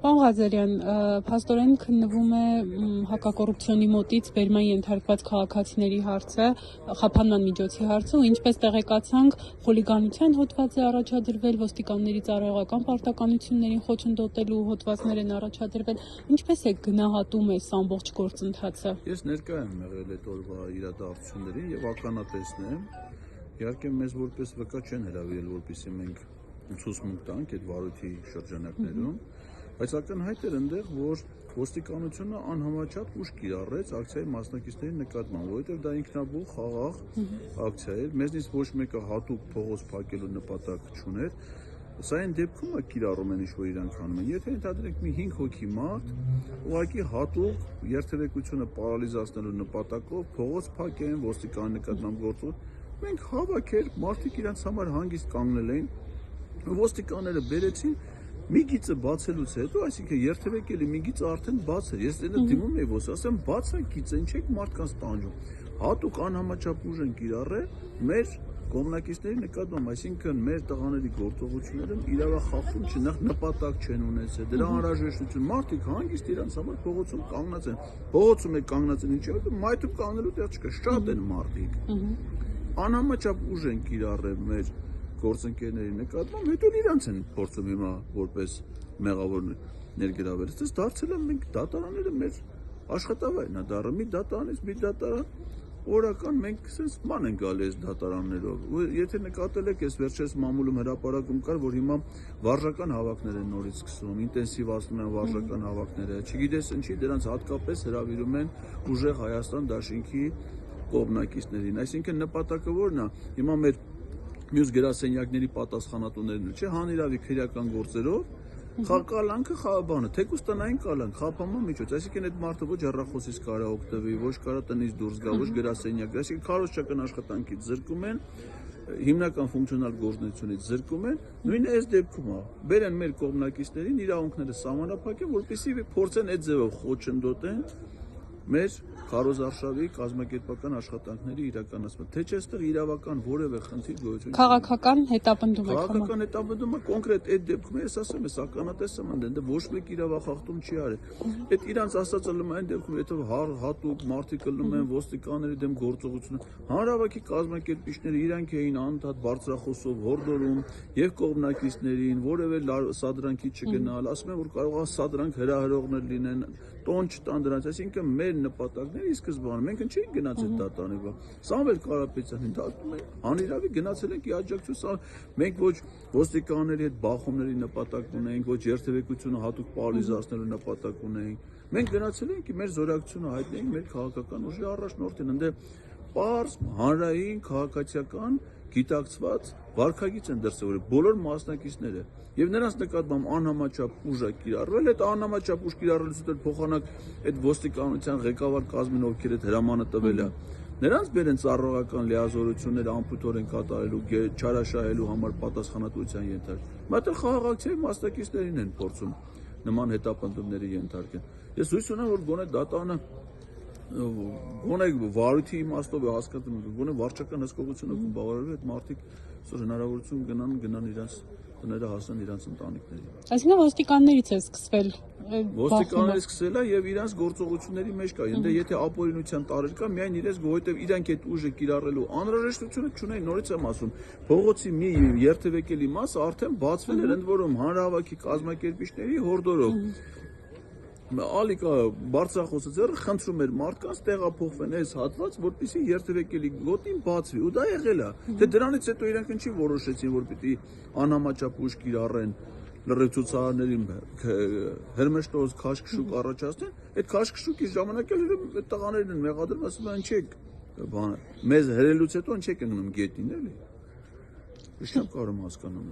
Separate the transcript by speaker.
Speaker 1: Պարոն Ղազարյան, փաստորեն քննվում է հակակոռուպցիոնի մոտից բերման ենթարկված քաղաքացիների հարցը, խափանման միջոցի հարցը, ու ինչպես տեղեկացանք, խուլիգանության հոդված է առաջադրվել, ոստիկանների ծառայողական պարտականություններին խոչընդոտելու հոդվածներ են առաջադրվել։ Ինչպես է գնահատում այս ամբողջ գործընթացը։
Speaker 2: Ես ներկայ եմ եղել այդ օրվա իրադարձություններին եւ ականատեսն եմ։ Իհարկե մեզ որպես վկա չեն հրավիրել, որպեսզի մենք ցուցմունք տանք այդ վարույթի շրջանակներում, բայց ակնհայտ էր այնտեղ, որ ոստիկանությունը անհամաչափ ուժ կիրառեց ակցիայի մասնակիցների նկատմամբ, որովհետև դա ինքնաբուխ խաղաղ ակցիա էր, մեզնից ոչ մեկը հատուկ փողոց փակելու նպատակ չուներ։ Սա այն դեպքում է կիրառում են ինչ-որ իրանք անում են։ Եթե ընդհանրենք մի 5 հոգի մարդ ուղղակի հատուկ երթևեկությունը պարալիզացնելու նպատակով փողոց փակեն, ոստիկանի նկատմամբ գործում, մենք հավաքեր մարդիկ իրանց համար հանգիստ կանգնել էին, ոստիկանները բերեցին մի գիծը բացելուց հետո, այսինքն երթևեկելի մի գիծը արդեն բաց էր։ Ես դեռ դիմում էի ոստի, ասեմ բաց է գիծը, ինչ եք մարդկանց տանջում։ Հատուկ անհամաչափ ուժ են կիրառել մեր կողմնակիցների նկատմամբ, այսինքն մեր տղաների գործողություններում իրավախախտում նպատակ չեն ունեցել, դրա անհրաժեշտություն մարդիկ հանգիստ իրանց համար փողոցում կանգնած են, փողոցում է կանգնած են, ինչի՞ որ մայթում կանգնելու տեղ չկա, շատ են մարդիկ, անհամաչափ ուժ են կիրառել մեր գործընկերների նկատմամբ, հետո իրանց են փորձում հիմա որպես մեղավոր ներգրավել, այդպես դարձել են մենք դատարանները մեր աշխատավայրն է դառը, մի դատարանից մի դատարան օրական մենք sense ման են գալի այս դատարաններով, ու եթե նկատել եք, այս վերջերս մամուլում հրապարակում կար, որ հիմա վարժական հավաքներ են նորից սկսում, ինտենսիվացնում են վարժական հավաքները, չգիտես ինչի դրանց հատկապես հրավիրում են ուժեղ Հայաստան դաշինքի կողմնակիցներին, այսինքն նպատակը որն է, հիմա մեր մյուս գրասենյակների պատասխանատուներն չէ, հանիրավի քրեական գործերով կալանքը բանը, թեկուզ տնային կալանք, խափանման միջոց, այսինքն այդ մարդը ոչ հեռախոսից կարա օգտվի, ոչ կարա տնից դուրս գա, ոչ գրասենյակ, այսինքն քարոզչական աշխատանքից զրկում են, հիմնական ֆունկցիոնալ գործունեությունից զրկում են, նույնը այս դեպքում է, բերեն մեր կողմնակիցներին իրավունքները սահմանափակեն, որպեսզի փորձեն այդ ձևով խոչընդոտեն մեր քարոզարշավի կազմակերպական աշխատանքների իրականացումը, թե չէ այստեղ իրավական որևէ խնդիր գոյություն չունի։
Speaker 1: Քաղաքական հետապնդում է։
Speaker 2: Քաղաքական հետապնդումը կոնկրետ այդ դեպքում ես ասեմ, ես ականատես եմ ընդդեմ, ոչ մեկ իրավախախտում չի արել։ Այդ իրանց ասածը լում այն դեպքում, եթե հատուկ մարդիկ լում են ոստիկանների դեմ գործողություն, հանրավայրի կազմակերպիչները իրանք էին անդադ բարձրախոսով հորդորում եւ կողմնակիցներին որևէ սադրանքի չգնալ, ասում են, որ կարող է սադրանք հրահրողներ լինեն, տոն չտան դրանց, այսինքն մեր նպատակները ի սկզբանե մենք չէինք գնացել դատարանի, Սամվել Կարապետյանին դատում են, անիրավի գնացել ենք ի աջակցություն, մենք ոչ ոստիկանների հետ բախումների նպատակ ունենք, ոչ երթևեկությունը հատուկ պարալիզացնելու նպատակ ունենք, մենք գնացել ենք մեր զորակցությունը հայտնենք մեր քաղաքական ուժի առաջնորդին, ընդդեմ պարզ հանրային քաղաքացիական գիտակցված վարքագիծ են դրսևորել բոլոր մասնակիցները եւ նրանց նկատմամբ անհամաչափ ուժ է կիրառվել, այդ անհամաչափ ուժ կիրառելուց հետո փոխանակ այդ ոստիկանության ղեկավար կազմին ովքեր այդ հրամանը տվել է նրանց բերեն ծառայողական լիազորություններ անփութորեն կատարելու, չարաշահելու համար պատասխանատվության ենթարկել։ Մատը խաղաղ ակցիայի մասնակիցներին են փորձում նման հետապնդումների ենթարկել։ Ես հույս ունեմ, որ գոնե դատարանը գոնե վարույթի իմաստով հասկանում, գոնե վարչական հսկողությունը կբավարարվի, այդ մարդիկ այսօր հնարավորություն գնան իրենց տները հասնեն իրենց ընտանիքներին։
Speaker 1: Այսինքն ոստիկաններից է սկսվել։
Speaker 2: Ոստիկաններից սկսել է եւ իրենց գործողությունների մեջ կա։ Ընդ եթե ապօրինության տարեր կա, միայն իրենց, որովհետեւ իրանք այդ ուժը կիրառելու անհրաժեշտությունը չունեն, նորից եմ ասում, փողոցի մի երթևեկելի մասը արդեն բացվել էր, ընդ որում հանրահավաքի կազմակերպիչների հորդորով։ Ալիկա բարձրախոսը ձեռը խնդրում էր մարդկանց տեղափոխվեն այս հատված, որպեսզի երթևեկելի գոտին բացվի, ու դա եղել է։ Թե դրանից հետո իրենք ինչի որոշեցին, որ պիտի անհամաչափ ուժ կիրառեն լրացուցարարներին հերմեշտոզ քաշքշուկ առաջացնեն, այդ քաշքշուկի ժամանակ էլ այդ տղաներն են մեղադրում, ասում են չեք բանը, մեզ հրելուց հետո չեք ընկնում գետին, էլի։ Ինչ չեմ կարող հասկանում։